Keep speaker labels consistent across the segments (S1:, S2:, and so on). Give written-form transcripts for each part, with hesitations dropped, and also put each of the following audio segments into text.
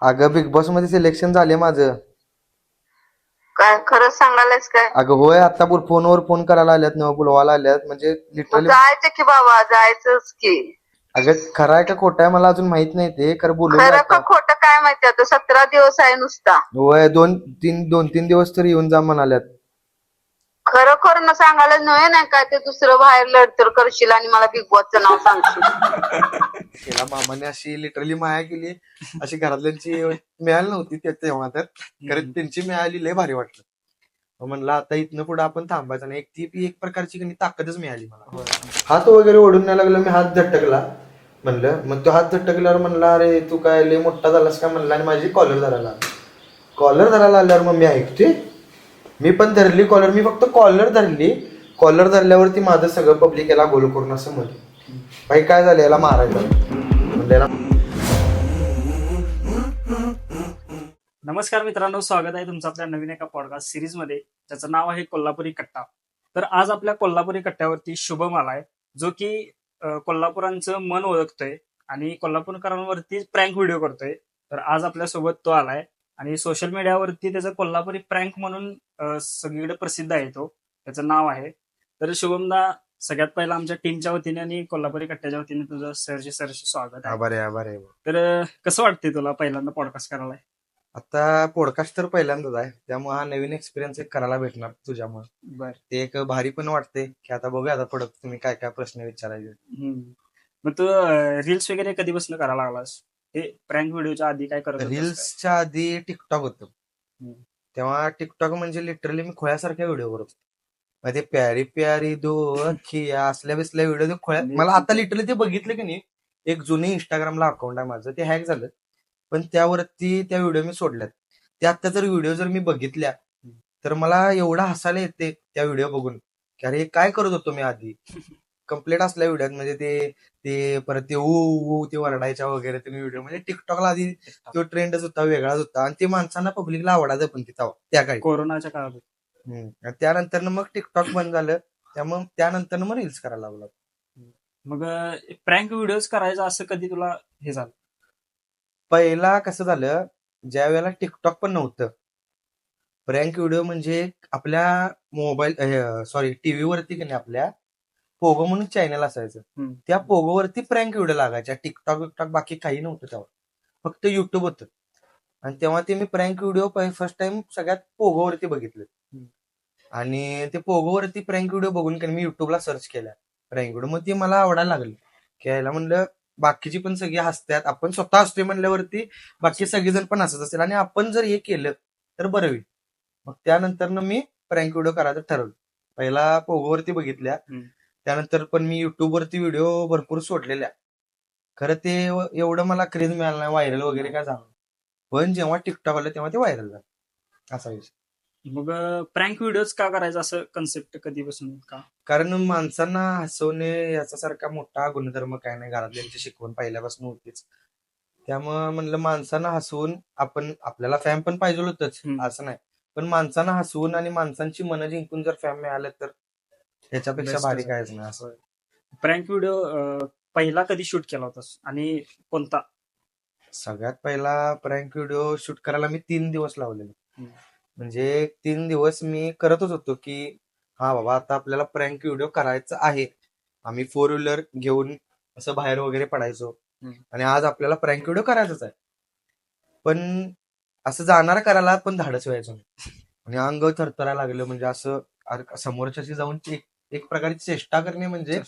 S1: अगं big boss मध्ये selection झाले माझं.
S2: काय खरंच सांगायलास काय?
S1: अगं होय, आता फोनवर फोन करायला आल्यात ना, बोलवायला आल्यात म्हणजे
S2: मग
S1: लिटरली.
S2: जायचं की बाबा, जायचंच की.
S1: अगं खरं आहे का खोटं आहे मला अजून माहित नाही, ते खरं बोलवले
S2: खरं का
S1: आता.
S2: खोटं काय माहिती, आता 17 दिवस आहे नुसता.
S1: होय, दोन तीन दिवस तर येऊन जा म्हणाल्यात.
S2: खरं खरं ना सांगायला नव्हे नाही काय, ते दुसरं बाहेर लढतर करशील आणि मला बिग बॉसचं नाव सांगशील.
S1: त्याला मामाने अशी लिटरली माया केली, अशी घरातल्यांची मिळाली नव्हती तेव्हा तर. खरं त्यांची मिळाली, लय भारी वाटलं. मग म्हणलं आता इथनं पुढे आपण थांबायचं नाही, एक प्रकारची की नाही ताकदच मिळाली मला. हात वगैरे ओढून नाही लागलं, मी हात झटकला. म्हणलं मग तो हात झटकल्यावर म्हणला, अरे तू काय लय मोठा झालास का म्हणला, आणि माझी कॉलर धरायला आल्यावर मग मी ऐकते. मी पण धरली कॉलर, मी फक्त कॉलर धरली. कॉलर धरल्यावरती माझं सगळं पब्लिक याला गोल करून असं म्हणलं, भाई काय झालं याला मारायचं म्हणजे याला.
S3: नमस्कार मित्रांनो, स्वागत आहे तुमचं आपल्या नवीन एका पॉडकास्ट सिरीज मध्ये, ज्याचं नाव आहे कोल्हापुरी कट्टा. तर आज आपल्या कोल्हापुरी कट्ट्यावरती शुभम आलाय, जो की कोल्हापुरांचं मन ओळखतोय आणि कोल्हापूरकरांवरती प्रँक व्हिडिओ करतोय. तर आज आपल्यासोबत तो आलाय आणि सोशल मीडियावरती त्याचं कोल्हापुरी प्रँक म्हणून सगळीकडे प्रसिद्ध आहे. त्याचं नाव आहे. तर शुभमदा, सगळ्यात पहिला आमच्या टीमच्या वतीने आणि कोल्हापुरी कट्ट्याच्या वतीने तुझं सरचे स्वागत आहे.
S1: आभार आहे, आभार आहे.
S3: तर कसं वाटतंय तुला पहिल्यांदा पॉडकास्ट करायला?
S1: आता पॉडकास्ट तर पहिल्यांदाच आहे, त्यामुळे हा नवीन एक्सपिरियन्स एक करायला भेटणार तुझ्यामुळे.
S3: बर.
S1: ते एक भारी पण वाटते की आता बघूया आता पुढे तुम्ही काय काय प्रश्न विचारायचे.
S3: मग तू रील्स वगैरे कधीपासून करायला लागलास? हे प्रँक व्हिडिओच्या आधी काय करत होतास काय?
S1: रील्सच्या आधी टिकटॉक होतं.
S3: हम्म.
S1: तेव्हा टिकटॉक म्हणजे लिटरली मी खोळ्यासारख्या व्हिडिओ करत होतो. मग ते प्यारी प्यारी दो अखिया असल्या बिसल्या व्हिडिओ ते खोळ्या. मला आता लिटरली ते बघितलं की नाही, एक जुने इंस्टाग्रामला अकाउंट आहे माझं, ते हॅक झालं. पण त्यावरती त्या व्हिडिओ मी सोडल्यात. ते आता जर व्हिडिओ जर मी बघितल्या तर मला एवढा हसायला येते त्या व्हिडिओ बघून की अरे काय करत होतो मी आधी. कम्प्लीट असल्या व्हिडिओ म्हणजे ते ते परत ते ऊ ते वरडायच्या वगैरे तुम्ही व्हिडिओ, म्हणजे टिकटॉकला आधी तो ट्रेंडच होता, वेगळाच होता. आणि ते माणसांना पब्लिकला आवडायचं पण त्या काळी.
S3: कोरोनाच्या काळात.
S1: आणि त्यानंतर मग टिकटॉक बंद झालं, त्यामुळे त्यानंतर मग रील्स करायला लागलो.
S3: मग प्रँक व्हिडिओज करायचं असं कधी तुला हे झालं?
S1: पहिला कसं झालं, ज्या वेळेला टिकटॉक पण नव्हतं, प्रँक व्हिडिओ म्हणजे आपल्या मोबाईल टीव्ही वरती की नाही आपल्या पोगो म्हणून चॅनल असायचं. त्या पोगोवरती प्रँक व्हिडिओ लागायच्या. टिकटॉक विकटॉक बाकी काही नव्हतं तेव्हा, फक्त युट्यूब होतं. आणि तेव्हा ते मी प्रँक व्हिडिओ फर्स्ट टाइम सगळ्यात पोगोवरती बघितले. आणि ते पोगोवरती प्रँक व्हिडिओ बघून मी युट्यूबला सर्च केल्या प्रँक व्हिडिओ, मग ते मला आवडायला लागले. की यायला म्हणलं बाकीची पण सगळी हसतात, आपण स्वतः हसतोय म्हणल्यावरती बाकी सगळेजण पण हसत असेल आणि आपण जर हे केलं तर बरं होईल. मग त्यानंतर मी प्रँक व्हिडिओ करायचं ठरवलं. पहिला पोगोवरती बघितल्या, त्यानंतर पण मी युट्यूबवरती व्हिडिओ भरपूर सोडलेल्या. खरं ते एवढं मला क्रेज मिळालं नाही, व्हायरल वगैरे काय झालं. पण जेव्हा टिकटॉक आलं तेव्हा ते व्हायरल झालं, असा विषय.
S3: मग प्रँक व्हिडिओज का करायचं असं कन्सेप्ट कधीपासून का?
S1: कारण माणसांना हसवणे याच्यासारखा मोठा गुणधर्म काय नाही, घरातल्यांची शिकवण पहिल्यापासून होतीच. त्यामुळं म्हणलं माणसांना हसवून आपण, आपल्याला फॅम पण पाहिजे होतच असं नाही, पण माणसांना हसवून आणि माणसांची मनं जिंकून जर फॅम मिळालं तर ह्याच्यापेक्षा भारी कायच नाही असं.
S3: प्रँक व्हिडिओ पहिला कधी शूट केला होतास आणि कोणता?
S1: सगळ्यात पहिला प्रँक व्हिडिओ शूट करायला मी 3 दिवस लावलेले. म्हणजे 3 दिवस मी करतच होतो की हा बाबा आता आपल्याला प्रँक व्हिडिओ करायचा आहे. आम्ही 4 व्हीलर घेऊन असं बाहेर वगैरे पडायचो आणि आज आपल्याला प्रँक व्हिडिओ करायचाच आहे. पण असं जाणार करायला पण धाडस व्हायचं नाही आणि अंग थरथरायला लागलं. म्हणजे असं समोरच्याशी जाऊन एक प्रकारची चेष्टा करणे म्हणजे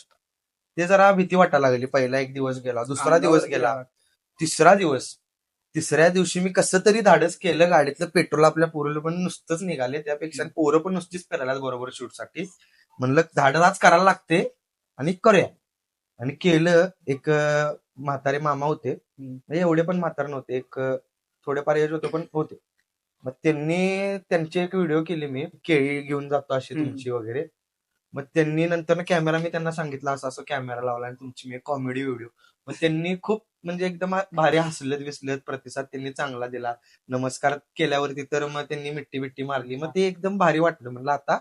S1: ते जरा भीती वाटायला लागली. पहिला एक दिवस गेला, दुसरा दिवस गेला, तिसऱ्या दिवशी मी कसं तरी धाडस केलं. गाडीतलं पेट्रोल आपल्या पोरलं पण नुसतंच निघाले, त्यापेक्षा पोरं पण नुसतीच करायला बरोबर शूटसाठी. म्हणलं धाडस आज करायला लागते आणि करूया. आणि केलं. एक म्हातारे मामा होते, म्हणजे एवढे पण म्हातारे नव्हते, एक थोडेफार एज होते पण होते. मग त्यांची एक व्हिडिओ केली मी, केळी घेऊन जातो अशी तुमची वगैरे. मग त्यांनी नंतर कॅमेरा, मी त्यांना सांगितलं असं असं कॅमेरा लावला आणि तुमची मी कॉमेडी व्हिडिओ. मग त्यांनी खूप म्हणजे एकदम भारी हसलत विसलत, प्रतिसाद त्यांनी चांगला दिला. नमस्कार केल्यावरती तर मग त्यांनी मिट्टी बिट्टी मारली. मग ते एकदम भारी वाटलं. म्हणलं आता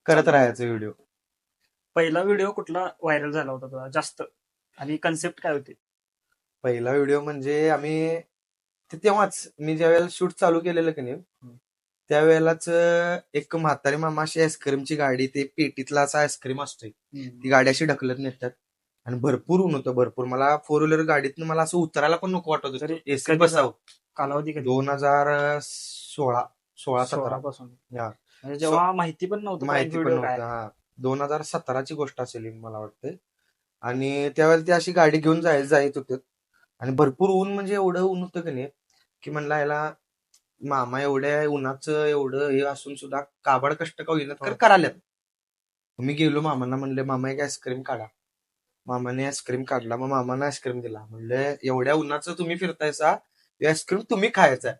S1: करत राहायचं व्हिडिओ.
S3: पहिला व्हिडिओ कुठला व्हायरल झाला होता तुला जास्त आणि कन्सेप्ट काय होते?
S1: पहिला व्हिडिओ म्हणजे आम्ही ते तेव्हाच मी ज्या वेळेला शूट चालू केलेलं की नाही त्यावेळेलाच एक म्हातारी मामा अशी आईस्क्रीमची गाडी ते पेटीतला असा आईस्क्रीम असतोय ती गाडी अशी ढकलत नेतात आणि भरपूर ऊन होतं भरपूर. मला 4 व्हीलर गाडीतनं मला असं उतरायला पण नको वाटत होतं
S3: तरी
S1: एसी
S3: कधी
S1: बसावं.
S3: कालावधी कधी
S1: 2016 16-17
S3: पासून
S1: हा.
S3: म्हणजे जेव्हा माहिती पण नव्हतं
S1: माहिती
S3: prank
S1: पण
S3: video काय.
S1: नव्हतं. हा 2017ची गोष्ट असेल ही मला वाटते. आणि त्यावेळेला ती अशी गाडी घेऊन जायत होते आणि भरपूर ऊन म्हणजे एवढं ऊन होतं की नाही की म्हणलं याला मामा एवढ्या उन्हाचं एवढं हे असून सुद्धा काबाड कष्ट का होईना तर कराल्यात. मी गेलो मामांना म्हणले मामा एक आईस्क्रीम काढा. मामाने आईस्क्रीम काढला मग मामाने आईस्क्रीम दिला. म्हणलं एवढ्या उन्हाचं तुम्ही फिरतायसा आईस्क्रीम तुम्ही खायचा.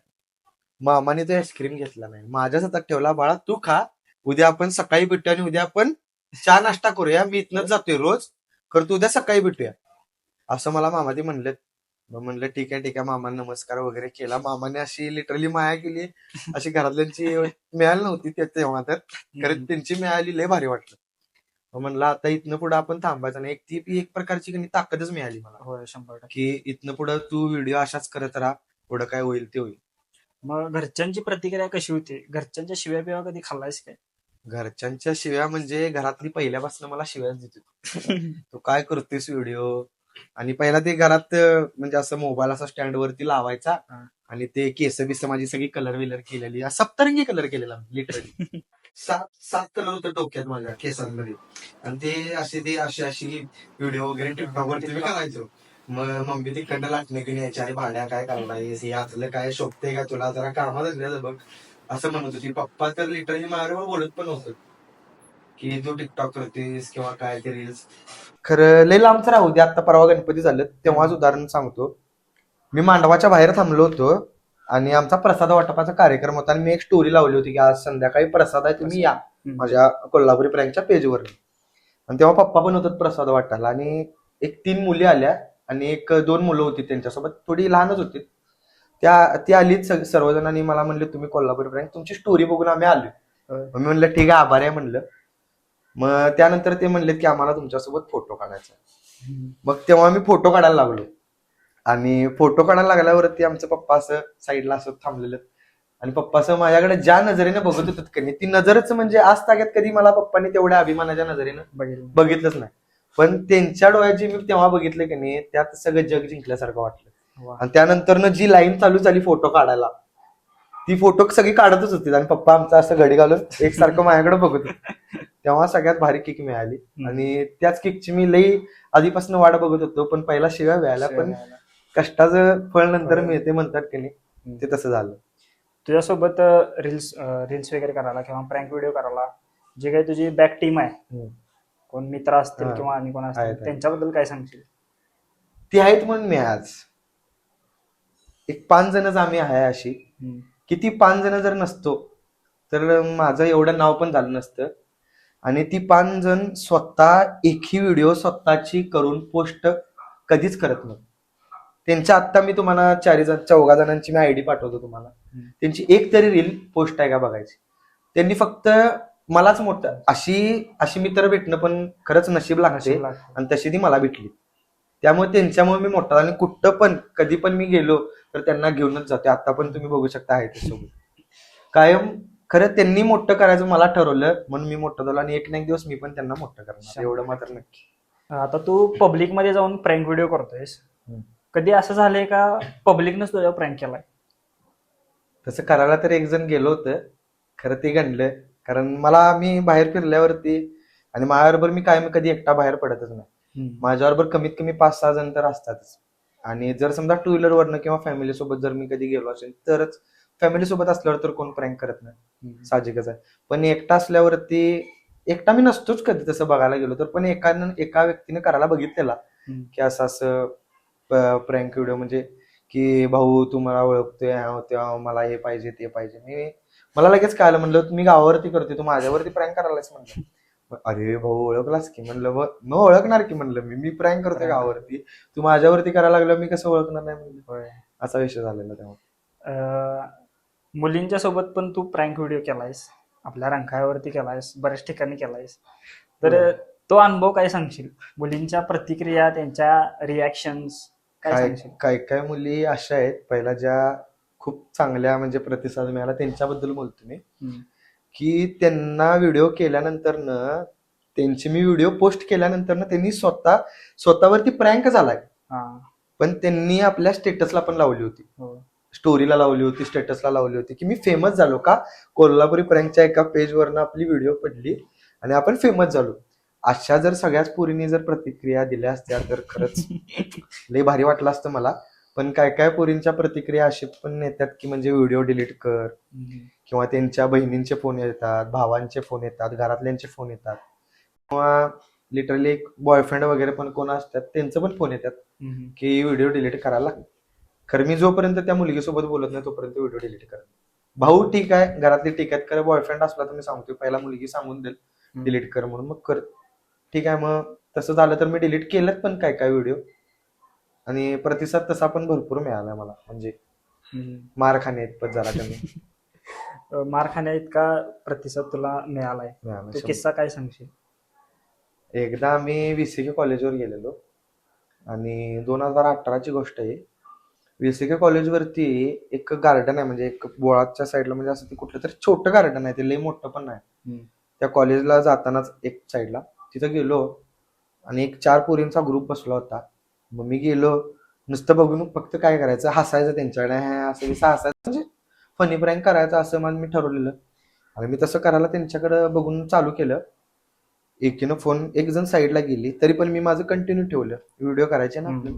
S1: मामाने तो आईस्क्रीम घेतला नाही माझ्याच हातात ठेवला. बाळा तू खा उद्या आपण सकाळी भेटूया आणि उद्या आपण चहा नाश्ता करूया. मी इथनच जातोय रोज खरं तू उद्या सकाळी भेटूया असं मला मामा ते म्हणलेत. मग म्हणलं ठीक आहे मामांना नमस्कार वगैरे केला. मामाने अशी लिटरली माया केली अशी घरातल्यांची मिळाली नव्हती तेव्हा तर खरं त्यांची मिळाली लय भारी वाटलं. मग म्हणलं आता इथनं पुढे आपण थांबायचं नाही. ती एक प्रकारची की नाही ताकदच मिळाली मला
S3: होय 100%.
S1: की इथनं पुढे तू व्हिडिओ अशाच करत राहा पुढं काय होईल ते होईल.
S3: मग घरच्यांची प्रतिक्रिया कशी होती? घरच्यांच्या शिव्या बिव्या कधी खाल्लायस काय?
S1: घरच्यांच्या शिव्या म्हणजे घरातली पहिल्यापासून मला शिव्याच देत होती. तू काय करतोयस व्हिडिओ आणि पहिला ते घरात म्हणजे असं मोबाईल असा स्टँड वरती लावायचा
S3: हा.
S1: आणि ते केस बिस माझी सगळी कलर विलर केलेली सप्तरंगी कलर केलेला लिटरली 7 कलर होतं डोक्यात माझ्या केसांमध्ये आणि ते अशी व्हिडिओ वगैरे टिकटॉक वरती मी करायचो. मग मम्मी तिकडनं लाटणे की यायची अरे भाड्या काय करणारेस हे आतलं काय शोभते का तुला जरा कामात असल्याचं बघ असं म्हणत होती. पप्पा तर लिटरली माझ्यावर बोलत पण नव्हतं की तू टिकटॉक करतेस किंवा काय ते रील्स. खरं लय लांबच राहू दे. आता परवा गणपती झालं तेव्हाच उदाहरण सांगतो. मी मांडवाच्या बाहेर थांबलो होतो आणि आमचा प्रसाद वाटपाचा कार्यक्रम होता आणि मी एक स्टोरी लावली होती की आज संध्याकाळी प्रसाद आहे तुम्ही या माझ्या कोल्हापुरी प्रँकच्या पेजवर. आणि तेव्हा पप्पा पण होतात प्रसाद वाटायला आणि एक 3 मुली आल्या आणि 2 मुलं होती त्यांच्यासोबत थोडी लहानच होती. ती आलीच सर्वजणांनी मला म्हणले तुम्ही कोल्हापुरी प्रँक तुमची स्टोरी बघून आम्ही आलो. मी म्हणलं ठीक आहे आभार आहे म्हणलं. मग त्यानंतर ते म्हणलेत की आम्हाला तुमच्यासोबत फोटो काढायचा. मग तेव्हा मी फोटो काढायला लागलो आणि फोटो काढायला लागल्यावरती आमचं पप्पा असं साईडला असं थांबलेलं आणि पप्पा असं माझ्याकडे ज्या नजरेने बघत होतात की नाही ती नजरच म्हणजे आज ताग्यात कधी मला पप्पांनी तेवढ्या अभिमानाच्या नजरेनं बघितलंच नाही. पण त्यांच्या डोळ्याची मी तेव्हा बघितलं की नाही त्यात सगळं जग जिंकल्यासारखं वाटलं. आणि त्यानंतर जी लाईन चालू झाली फोटो काढायला ती फोटो सगळी काढतच होती आणि पप्पा आमचा असं घडी घालून एकसारखं माझ्याकडे बघत होते. तेव्हा सगळ्यात भारी किक मिळाली आणि त्याच किकची मी लई आधीपासून वाट बघत होतो. पण पहिला शिव्या मिळाल्या पण कष्टाचं फळ नंतर मिळते म्हणतात की नाही ते तसं झालं.
S3: तुझ्यासोबत रील्स वगैरे करायला किंवा प्रँक व्हिडिओ करायला जे काही तुझी बॅक टीम आहे कोण मित्र असतील
S1: हा.
S3: किंवा आणि कोण असतील
S1: आहेत.
S3: त्यांच्याबद्दल काय सांगशील?
S1: ती आहेत म्हणून मी आज एक 5 जणच आम्ही आहे अशी की ती 5 जण जर नसतो तर माझं एवढं नाव पण झालं नसतं. आणि ती 5 जण स्वतः एकही व्हिडिओ स्वतःची करून पोस्ट कधीच करत नाही. त्यांच्या आत्ता मी तुम्हाला 4 जणांची मी आयडी पाठवतो तुम्हाला. त्यांची एक तरी रील पोस्ट आहे का बघायची. त्यांनी फक्त मलाच मोठं अशी मित्र भेटणं पण खरंच नशीब लागते आणि तशी ती मला भेटली. त्यामुळे त्यांच्यामुळे मी मोठा आणि कुठं पण कधी पण मी गेलो तर त्यांना घेऊनच जाते. आता पण तुम्ही बघू शकता आहे त्यासोबत कायम. खरं त्यांनी मोठं करायचं मला ठरवलं म्हणून मी मोठं झालो आणि एक ना एक दिवस मी पण त्यांना मोठं करणार एवढं मात्र नक्की.
S3: आता तू पब्लिक मध्ये जाऊन प्रँक व्हिडिओ करतोयस कधी असं झालंय का पब्लिकनच तुझ्यावर प्रँक केलाय?
S1: तसं करायला तर एक जण गेलो होतं खरं ते गणलं. कारण मी बाहेर फिरल्यावरती आणि माझ्याबरोबर मी कायम कधी एकटा बाहेर पडतच नाही. माझ्याबरोबर कमीत कमी 5-6 जण तर असतातच. आणि जर समजा 2 व्हीलरवरनं किंवा फॅमिली सोबत जर मी कधी गेलो असेल तरच. फॅमिली सोबत असल्यावर तर कोण प्रँक करत नाही साहजिकच आहे. पण एकटा असल्यावरती एकटा मी नसतोच कधी तसं बघायला गेलो तर. पण एका व्यक्तीने करायला बघितलेला की असं प्रँक व्हिडिओ म्हणजे की भाऊ तू मला ओळखतोय तेव्हा मला हे पाहिजे ते पाहिजे. मला लगेच कळालं म्हणलं मी गावावरती करतोय तू माझ्यावरती प्रँक करायलाच म्हणलं. अरे भाऊ ओळखलास की म्हणलं मग ओळखणार की म्हणलं मी प्रँक करतोय गावावरती तू माझ्यावरती करायला लागलं मी कसं ओळखणार नाही म्हणलं. असा विषय झालेला तेव्हा.
S3: मुलींच्या सोबत पण तू प्रँक व्हिडिओ केलायस आपल्या रंकाळ्यावरती केलायस बऱ्याच ठिकाणी केलायस तर तो अनुभव काय सांगशील? मुलींच्या प्रतिक्रिया त्यांच्या रिॲक्शन्स काय
S1: काय
S3: सांगशील?
S1: काय काय मुली अशा आहेत पहिला ज्या खूप चांगल्या म्हणजे प्रतिसाद मिळाला त्यांच्याबद्दल बोलतो मी,
S3: हम्म.
S1: की त्यांना व्हिडिओ केल्यानंतर त्यांची मी व्हिडिओ पोस्ट केल्यानंतर त्यांनी स्वतःवरती प्रँक झालाय,
S3: हा.
S1: पण त्यांनी आपल्या स्टेटसला पण लावली होती,
S3: हो.
S1: स्टोरीला लावली होती, स्टेटसला लावली होती, की मी फेमस झालो का, कोल्हापुरी प्रँकच्या एका पेजवरनं आपली व्हिडिओ पडली आणि आपण फेमस झालो. अशा जर सगळ्याच पोरींनी जर प्रतिक्रिया दिल्या असत्या तर खरंच लय भारी वाटलं असतं मला. पण काय काय पोरींच्या प्रतिक्रिया अशी पण येतात की म्हणजे व्हिडिओ डिलीट कर,
S3: हम्म.
S1: किंवा त्यांच्या बहिणींचे फोन येतात, भावांचे फोन येतात, घरातल्यांचे फोन येतात, किंवा लिटरली एक बॉयफ्रेंड वगैरे पण कोण असतात त्यांचं पण फोन येतात
S3: हम्म.
S1: की व्हिडिओ डिलीट करायला. खरं मी जोपर्यंत त्या मुलगीसोबत बोलत नाही तोपर्यंत व्हिडिओ डिलीट करत. भाऊ ठीक आहे, घरातले ठीक आहेत, खरं बॉयफ्रेंड असला तर मी सांगतो पहिला मुलगी सांगून देईल डिलीट कर म्हणून, मग कर. ठीक आहे, मग तसं झालं तर मी डिलीट केलं पण काय काय व्हिडिओ, आणि प्रतिसाद तसा पण भरपूर मिळाला मला, म्हणजे
S3: हम्म.
S1: मार खाणे इतपत जरा कमी
S3: मार खाण्या इतका प्रतिसाद तुला मिळालाय.
S1: मिळाला.
S3: तू किस्सा काय सांगशील?
S1: एकदा आम्ही VCK कॉलेजवर गेलेलो आणि 2018ची गोष्ट आहे. VCK कॉलेजवरती एक गार्डन आहे, म्हणजे एक बोळाच्या साईडला, म्हणजे असं ते कुठलं तरी छोटं गार्डन आहे, ते लई मोठं पण नाही.
S3: हम्म.
S1: त्या कॉलेजला जातानाच एक साईडला तिथं गेलो आणि एक 4 पोरींचा ग्रुप बसला होता. मग मी गेलो, नुसतं बघून फक्त काय करायचं, हसायचं त्यांच्याकडे, असं कसं हसायचं, म्हणजे फनी प्रँक करायचं असं माझं मी ठरवलेलं. आणि मी तसं करायला त्यांच्याकडे बघून चालू केलं. एकीनं फोन, एक जण साईडला गेली, तरी पण मी माझं कंटिन्यू ठेवलं, व्हिडिओ करायचे ना आपले.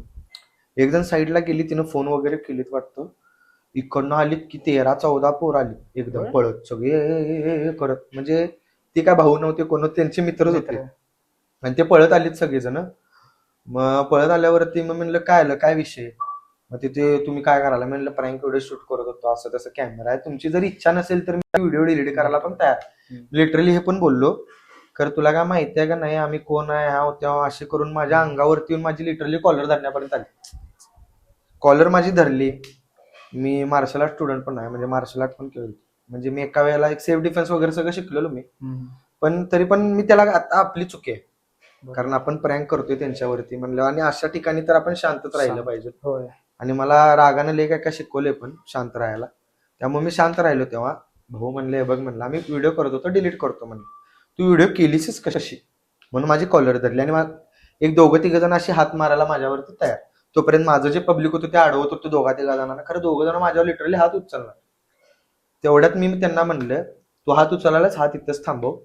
S1: एक जण साईडला गेली, तिनं फोन वगैरे केलीत वाटतं, इकडनं आलीत की 13-14 पोर आली एकदम
S3: होय?
S1: पळत, सगळे ए करत, म्हणजे ते काय भाऊ नव्हते, कोण त्यांचे मित्रच होते, आणि ते पळत आलीत सगळेजण. मग पळत आल्यावरती मग म्हणलं काय आलं, काय विषय, मग तिथे तुम्ही काय करायला, म्हणलं प्रँक व्हिडिओ शूट करत होतो, असं तसं कॅमेरा आहे, तुमची जर इच्छा नसेल तर मी व्हिडिओ डिलीट करायला पण तयार. लिटरली हे पण बोललो, खरं तुला काय माहिती आहे का नाही आम्ही कोण आहे, हा तेव्हा असे करून माझ्या अंगावरती येऊन माझी लिटरली कॉलर धरण्यापर्यंत आली. कॉलर माझी धरली. मी मार्शल आर्ट स्टुडंट पण आहे, म्हणजे मार्शल आर्ट पण केलं, म्हणजे मी एका वेळेला एक सेल्फ डिफेन्स वगैरे सगळं शिकलेलो मी. पण तरी पण मी त्याला, आता आपली चुकी आहे, कारण आपण प्रँक करतोय त्यांच्यावरती म्हणलं, आणि अशा ठिकाणी तर आपण शांतच राहिलं पाहिजे. आणि मला रागानं लय काय काय शिकवलंय पण शांत राहायला, त्यामुळे मी शांत राहिलो. तेव्हा भाऊ म्हणले, बघ म्हणलं आम्ही व्हिडिओ करत होतो, डिलीट करतो म्हणलं, तू व्हिडिओ केलीसच कशी, म्हणून माझी कॉलर धरली, आणि एक 2-3 जण अशी हात मारायला माझ्यावरती तयार. तोपर्यंत माझं जे पब्लिक होतं ते अडवत होतं 2-3 जणांना, खरं 2 जण माझ्यावर लिटरली हात उचलणार. तेवढ्यात मी त्यांना म्हणलं, तू हात उचलायलाच हात इथंच थांबव,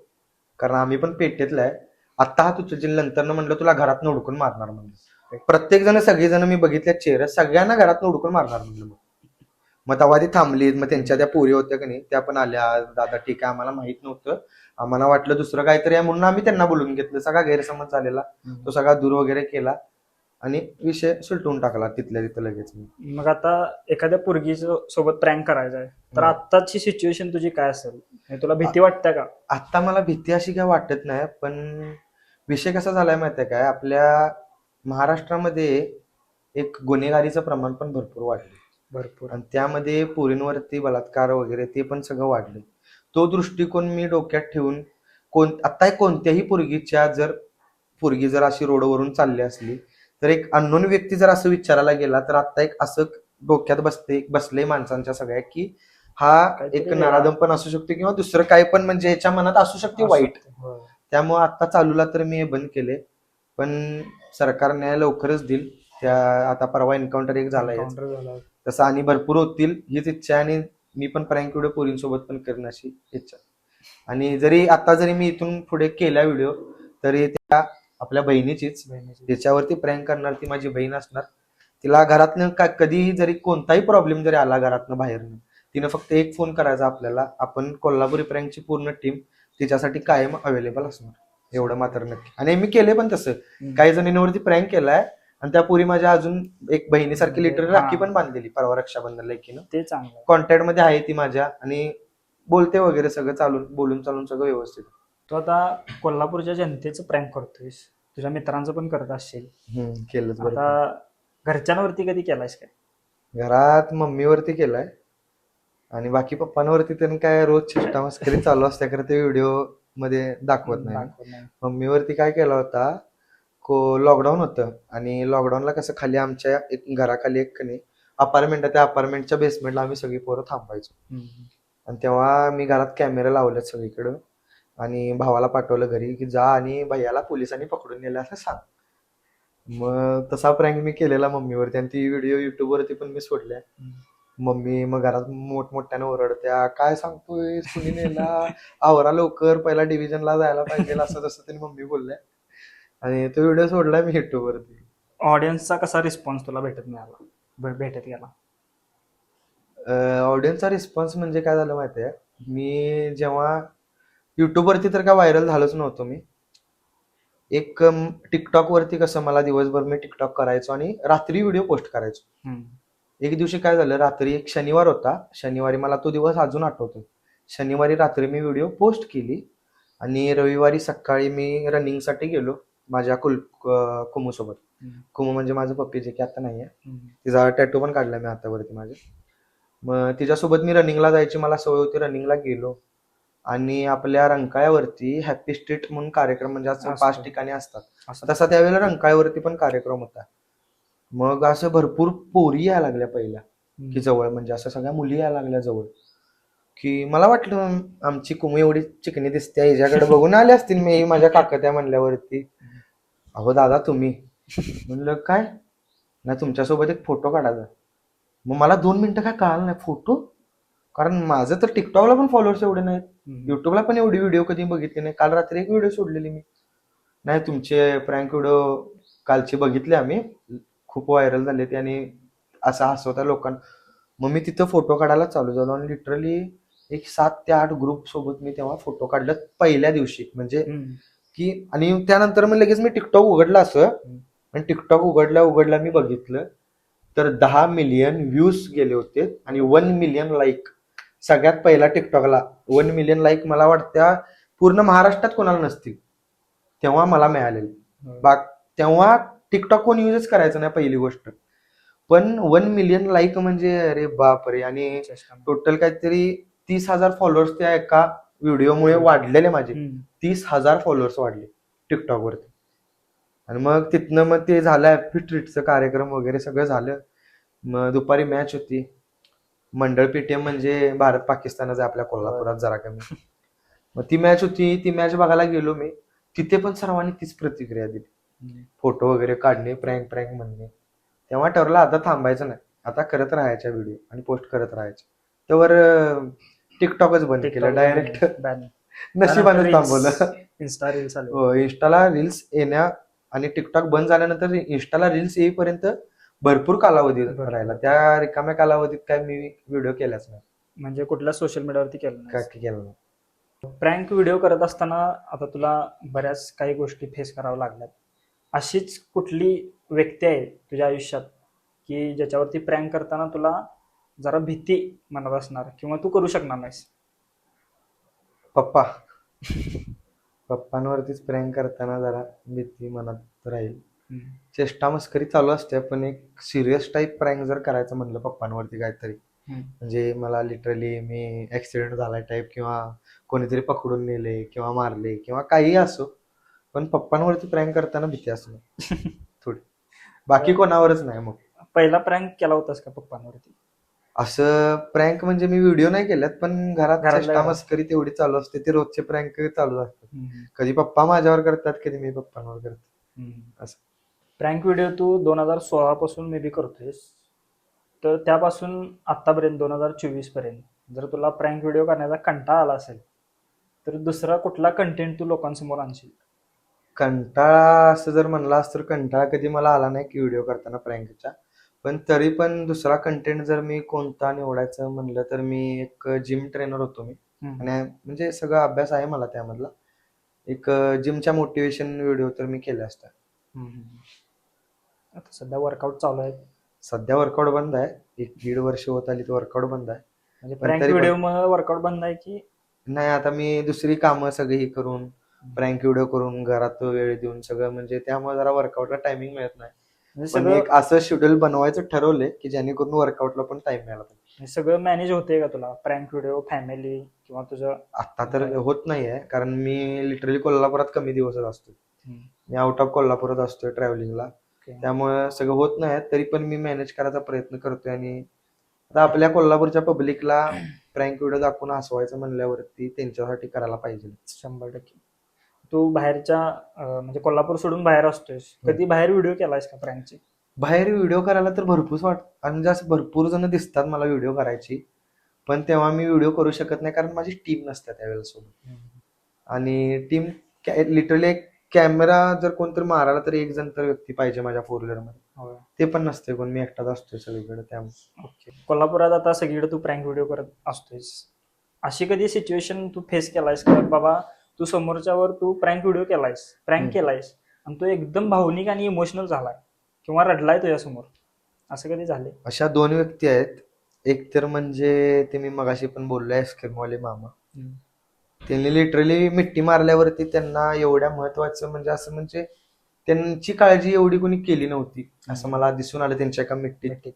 S1: कारण आम्ही पण पेटेतला आहे, आत्ता हात उचलशील नंतर म्हणलं तुला घरात हुडकून मारणार म्हणलं. प्रत्येक जण, सगळेजण मी बघितल्या चेहरा, सगळ्यांना घरात हुडकून मारणार म्हणलं. मग तेव्हा ती थांबली, मग त्यांच्या त्या पोरी होत्या का नाही, त्या पण आल्या, दादा ठीक आहे, आम्हाला माहित नव्हतं, आम्हाला वाटलं दुसरं काहीतरी आहे म्हणून आम्ही त्यांना बोलून घेतलं, सगळा गैरसमज झालेला तो सगळा दूर वगैरे केला आणि विषय सुलटून टाकला तिथल्या तिथं लगेच.
S3: मग आता एखाद्या पोरगी सोबत प्रँक करायचा आहे तर आत्ताची सिच्युएशन तुझी काय असेल, म्हणजे तुला भीती वाटते का?
S1: आता मला भीती अशी काय वाटत नाही, पण विषय कसा झालाय माहितीये काय, आपल्या महाराष्ट्रामध्ये एक गुन्हेगारीचं प्रमाण पण भरपूर वाढले,
S3: भरपूर,
S1: आणि त्यामध्ये पोरींवरती बलात्कार वगैरे ते पण सगळं वाढले. तो दृष्टिकोन मी डोक्यात ठेवून, आता कोणत्याही पोरगी जर अशी रोडवरून चालली असली तर एक अननोन व्यक्ती जर असं विचारायला गेला तर आता एक असं डोक्यात बसले माणसांच्या सगळ्या, की हा एक नराधम पण असू शकतो किंवा दुसरं काय पण, म्हणजे ह्याच्या मनात असू शकते वाईट. त्यामुळे आता चालूला तर मी हे बंद केले, पण सरकार न्याय लवकरच देईल. त्या आता परवा एन्काउंटर एक झालाय, तसं आणि भरपूर होतील हीच इच्छा आहे, आणि मी पण प्रँक व्हिडिओ पोरींसोबत पण करेन अशी इच्छा. आणि जरी मी इथून पुढे केला व्हिडिओ तरी त्या आपल्या बहिणीचीच, त्याच्यावरती प्रँक करणार ती माझी बहीण असणार. तिला घरातनं कधीही जरी कोणताही प्रॉब्लेम जरी आला घरातनं बाहेरनं, तिनं फक्त एक फोन करायचा आपल्याला, आपण कोल्हापुरी प्रँकची पूर्ण टीम तिच्यासाठी कायम अवेलेबल असणार, एवढं मात्र नक्की. आणि मी केले पण तसं, काही जणींवरती प्रँक केलाय, आणि त्या पुरी माझ्या अजून एक बहिणीसारखी लिटरली राखी पण बांधलेली परवा रक्षाबंधनला एकीनं, ते चांगलं कॉन्टॅक्ट मध्ये आहे ती माझ्या, आणि बोलते वगैरे सगळं, बोलून चालून सगळं व्यवस्थित.
S3: तू आता कोल्हापूरच्या जनतेचं प्रँक करतोयस, तुझ्या मित्रांचं पण करत असशील,
S1: केलंच.
S3: आता घरच्यांवरती कधी केलायस काय?
S1: घरात मम्मीवरती केलाय, आणि बाकी पप्पांवरती तर काय रोज चेष्टा मस्करी चालू असते, खरं ते व्हिडिओ मध्ये दाखवत नाही. मम्मीवरती काय केला होता, लॉकडाऊन होतं आणि लॉकडाऊनला कसं खाली आमच्या एक घराखाली एक कणी अपार्टमेंट आहे, त्या अपार्टमेंटच्या बेसमेंटला आम्ही सगळी पोरं थांबायचो. आणि तेव्हा मी घरात कॅमेरा लावलेत सगळीकडं आणि भावाला पाठवलं घरी की जा आणि भैयाला पोलिसांनी पकडून नेलं असं सांग. मग तसा प्रँक मी केलेला मम्मीवरती आणि ती व्हिडिओ युट्यूबवरती पण मी सोडल्या. मम्मी मग घरात मोठमोठ्याने ओरडत्या, काय सांगतोय कुणी नेला, आवरा लवकर, पहिला डिव्हिजनला जायला पाहिजे, असं तसं त्यांनी मम्मी बोलल्या. आणि तो व्हिडिओ सोडला मी युट्यूबवरती.
S3: ऑडियन्सचा कसा रिस्पॉन्स तुला भेटत गेला?
S1: ऑडियन्सचा रिस्पॉन्स म्हणजे काय झालं माहितीये, मी जेव्हा युट्यूबवरती तर काय व्हायरल झालोच नव्हतो मी. एक टिकटॉक वरती कसं मला दिवसभर मी टिकटॉक करायचो आणि रात्री व्हिडिओ पोस्ट करायचो. एक दिवशी काय झालं, रात्री एक शनिवार होता, शनिवारी मला तो दिवस अजून आठवतो. शनिवारी रात्री मी व्हिडिओ पोस्ट केली आणि रविवारी सकाळी मी रनिंगसाठी गेलो माझ्या कुमूसोबत. कुमू म्हणजे माझं पप्पी, जे की आता नाहीये, तिचा टॅटू पण काढला मी हातावरती माझ्या. मग तिच्यासोबत मी रनिंगला जायची मला सवय होती, रनिंगला गेलो आणि आपल्या रंकाळ्यावरती हॅपी स्ट्रीट म्हणून कार्यक्रम म्हणजे असं 5 ठिकाणी असतात, तसा त्यावेळेला रंकाळ्यावरती पण कार्यक्रम होता. मग असं भरपूर पोरी यायला लागल्या पहिल्या की जवळ, म्हणजे असं सगळ्या मुली यायला लागल्या जवळ, की मला वाटलं आमची कुमू एवढी चिकनी दिसते, हिच्याकडे बघून आले असतील मी माझ्या काकत्या म्हणल्यावरती. अहो दादा तुम्ही, म्हणलं काय नाही, तुमच्यासोबत एक फोटो काढायचा. मग मला 2 मिनिटं काय कळालं नाही, फोटो, कारण माझं तर टिकटॉकला पण फॉलोअर्स एवढे नाहीत, युट्यूबला पण एवढी व्हिडिओ कधी बघितली नाही. काल रात्री एक व्हिडिओ सोडलेली मी. नाही तुमचे प्रँक व्हिडिओ कालचे बघितले आम्ही, खूप व्हायरल झाले ते आणि असं हसवता लोकांना. मग मी तिथं फोटो काढायला चालू झालो आणि लिटरली एक 7 ते 8 ग्रुप सोबत मी तेव्हा फोटो काढले पहिल्या दिवशी. म्हणजे की आणि त्यानंतर मग लगेच मी टिकटॉक उघडला असं, आणि टिकटॉक उघडल्या मी बघितलं तर 10 मिलियन व्ह्यूज गेले होते आणि 1 मिलियन लाईक. सगळ्यात पहिला टिकटॉकला 1 मिलियन लाईक मला वाटत्या पूर्ण महाराष्ट्रात कोणाला नसतील, तेव्हा मला मिळालेले. तेव्हा टिकटॉक कोण युजच करायचं नाही पहिली गोष्ट, पण 1 मिलियन लाईक म्हणजे अरे बापरे. आणि टोटल काहीतरी 30,000 फॉलोअर्स त्या एका व्हिडिओमुळे वाढलेले माझे. 30,000 फॉलोअर्स वाढले टिकटॉक वरती. आणि मग तिथनं मग ते झालं हॅपी स्ट्रीटचं कार्यक्रम वगैरे सगळं झालं. मग दुपारी मॅच होती, मंडळ पीटीएम म्हणजे भारत पाकिस्तानच आपल्या कोल्हापुरात जरा कमी. मग ती मॅच होती, ती मॅच बघायला गेलो मी. तिथे पण सर्वांनी तीच प्रतिक्रिया दिली, फोटो वगैरे काढणे, प्रँक म्हणणे. तेव्हा ठरलं आता थांबायचं नाही, आता करत राहायच्या व्हिडिओ आणि पोस्ट करत राहायचे. त्यावर टिकटॉकच बंद केलं डायरेक्ट, नशिबाने थांबवलं.
S3: इन्स्टा रील्स आले.
S1: हो, इन्स्टाला रील्स येण्या आणि टिकटॉक बंद झाल्यानंतर इन्स्टाला रील्स येईपर्यंत भरपूर कालावधी राहिला. त्या रिकाम्या कालावधीत काय मी व्हिडिओ केलाच नाही,
S3: म्हणजे कुठल्या सोशल मीडियावरती केलं
S1: काय केलं नाही.
S3: प्रँक व्हिडिओ करत असताना आता तुला बऱ्याच काही गोष्टी फेस कराव्या लागल्यात. अशीच कुठली व्यक्ती आहे तुझ्या आयुष्यात की ज्याच्यावरती प्रँक करताना तुला जरा भीती मनात असणार किंवा तू करू शकणार नाहीस?
S1: पप्पांवरतीच प्रँक करताना जरा भीती मनात राहील. चेष्टा मस्करी चालू असते, पण एक सिरियस टाईप प्रँक जर करायचं म्हणलं पप्पांवरती काहीतरी, म्हणजे मला लिटरली मी ऍक्सिडेंट झालाय टाईप किंवा कोणीतरी पकडून नेले किंवा मारले किंवा काही असो, पण पप्पांवरती प्रँक करताना भीती असणं थोडी, बाकी कोणावरच नाही. मग
S3: पहिला प्रँक केला होतास का पप्पांवरती?
S1: असं प्रँक म्हणजे मी व्हिडिओ नाही केल्यात, पण घरात चेष्टा मस्करी तेवढी चालू असते, ते रोजचे प्रँक चालू असतात. कधी पप्पा माझ्यावर करतात, कधी मी पप्पांवर करतो. असं
S3: प्रँक व्हिडिओ तू 2016 पासून मे बी करतोयस, तर त्यापासून आतापर्यंत 2024 पर्यंत जर तुला प्रँक व्हिडिओ करण्याचा कंटाळा आला असेल तर दुसरा कुठला कंटेंट तू लोकांसमोर आणशील?
S1: कंटाळा असं जर म्हणलास तर कंटाळा कधी मला आला नाही की व्हिडिओ करताना प्रँकच्या, पण तरी पण दुसरा कंटेंट जर मी कोणता निवडायचं म्हणलं तर मी एक जिम ट्रेनर होतो मी, आणि म्हणजे सगळा अभ्यास आहे मला त्यामधला. एक जिमच्या मोटिवेशन व्हिडिओ तर मी केले असतात.
S3: आता सध्या वर्कआउट चालू आहे?
S1: सध्या वर्कआउट बंद आहे, 1-1.5 वर्ष होत आली तर वर्कआउट बंद आहे.
S3: म्हणजे प्रँक व्हिडिओ मुळे वर्कआउट बंद आहे की
S1: नाही? आता मी दुसरी कामं सगळी करून, प्रँक व्हिडिओ करून, घरात वेळ देऊन सगळं, म्हणजे त्यामुळे जरा वर्कआउटला टायमिंग मिळत नाही. पण एक असं शेड्यूल बनवायचं ठरवलंय की जेणेकरून वर्कआउटला पण टाइम मिळाला पाहिजे.
S3: सगळं मॅनेज होते का तुला? प्रँक व्हिडिओ, फॅमिली किंवा तुझं?
S1: आता तर होत नाहीये, कारण मी लिटरली कोल्हापुरात कमी दिवसच असतो. मी आउट ऑफ कोल्हापुरात असतोय ट्रॅव्हलिंगला,
S3: Okay.
S1: त्यामुळे सगळं होत नाही. तरी पण मी मॅनेज करायचा प्रयत्न करतोय. आणि आता आपल्या कोल्हापूरच्या पब्लिकला प्रँक व्हिडिओ दाखवून हसवायचं म्हणल्यावरती त्यांच्यासाठी करायला पाहिजे.
S3: 100%. तू बाहेरच्या म्हणजे कोल्हापूर सोडून बाहेर असतोयस, कधी बाहेर व्हिडिओ केलायस का प्रँकचे?
S1: बाहेर व्हिडिओ करायला तर म्हणजे असं भरपूर जण दिसतात मला व्हिडिओ करायची, पण तेव्हा मी व्हिडिओ करू शकत नाही कारण माझी टीम नसते त्यावेळेला सोबत. आणि टीम लिटरली एक कॅमेरा जर कोणतरी मारायला तर एक जण तर व्यक्ती पाहिजे माझ्या 4 व्हीलर मध्ये,
S3: होय.
S1: ते पण नसते कोण, मी एकटाच असतोय सगळीकडे. त्यामुळे
S3: ओके. कोल्हापुरात आता सगळीकडे तू प्रँक व्हिडिओ करत असतोयस, अशी कधी सिच्युएशन तू फेस केलायस का बाबा तू समोरच्यावर तू प्रँक व्हिडिओ केलायस, प्रँक केलायस आणि तो एकदम भावनिक आणि इमोशनल झालाय किंवा रडलाय तुझ्यासमोर, असं कधी झाले?
S1: अशा 2 व्यक्ती आहेत. एक तर म्हणजे ते मी मगाशी पण बोललो आईस्क्रीमवाले मामा, त्यांनी लिटरली मिट्टी मारल्यावरती त्यांना एवढ्या महत्वाचं म्हणजे असं म्हणजे त्यांची काळजी एवढी कोणी केली नव्हती असं मला दिसून आलं त्यांच्या एका मिट्टीत.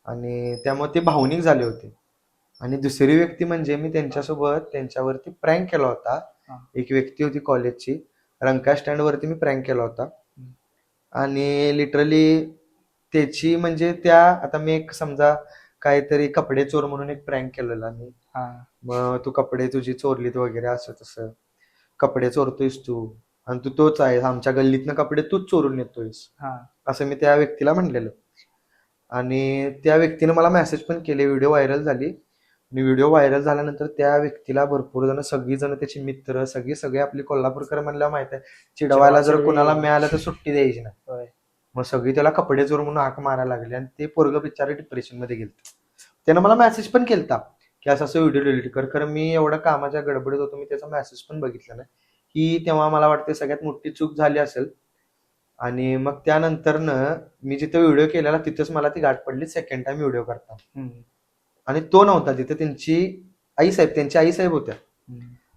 S1: आणि त्यामुळे ते भावनिक झाले होते. आणि दुसरी व्यक्ती म्हणजे मी त्यांच्यावरती प्रँक केला होता. एक व्यक्ती होती कॉलेजची, रंका स्टँड वरती मी प्रँक केला होता. आणि लिटरली त्याची म्हणजे त्या आता मी एक समजा काहीतरी कपडे चोर म्हणून एक प्रँक केलेला मी. मग तू कपडे तुझी चोरलीत वगैरे असं तसं, कपडे चोरतोयस तू आणि तू तोच आहेस, आमच्या गल्लीतनं कपडे तूच चोरून येतोयस, असं मी त्या व्यक्तीला म्हणलेलं. आणि त्या व्यक्तीने मला मेसेज पण केले, व्हिडिओ व्हायरल झाली. आणि व्हिडिओ व्हायरल झाल्यानंतर त्या व्यक्तीला भरपूर जण, सगळी जण त्याची मित्र सगळे आपली कोल्हापूरकर म्हणल्यावर माहित आहे चिडवायला जर कोणाला मिळालं तर सुट्टी द्यायची नाही. मग सगळी त्याला कपडे चोर म्हणून हाक मारायला लागले. आणि ते पोरगं बिचारे डिप्रेशन मध्ये गेलं. त्यानं मला मेसेज पण केलता की असं व्हिडिओ डिलीट कर. खरं मी एवढं कामाच्या गडबडीत होतो, मी त्याचा मेसेज पण बघितला नाही. ही तेव्हा मला वाटते सगळ्यात मोठी चूक झाली असेल. आणि मग त्यानंतर मी जिथे व्हिडिओ केलेला तिथेच मला ती गाठ पडली सेकंड टाइम व्हिडिओ करता. आणि तो नव्हता तिथे, त्यांची आई साहेब होत्या.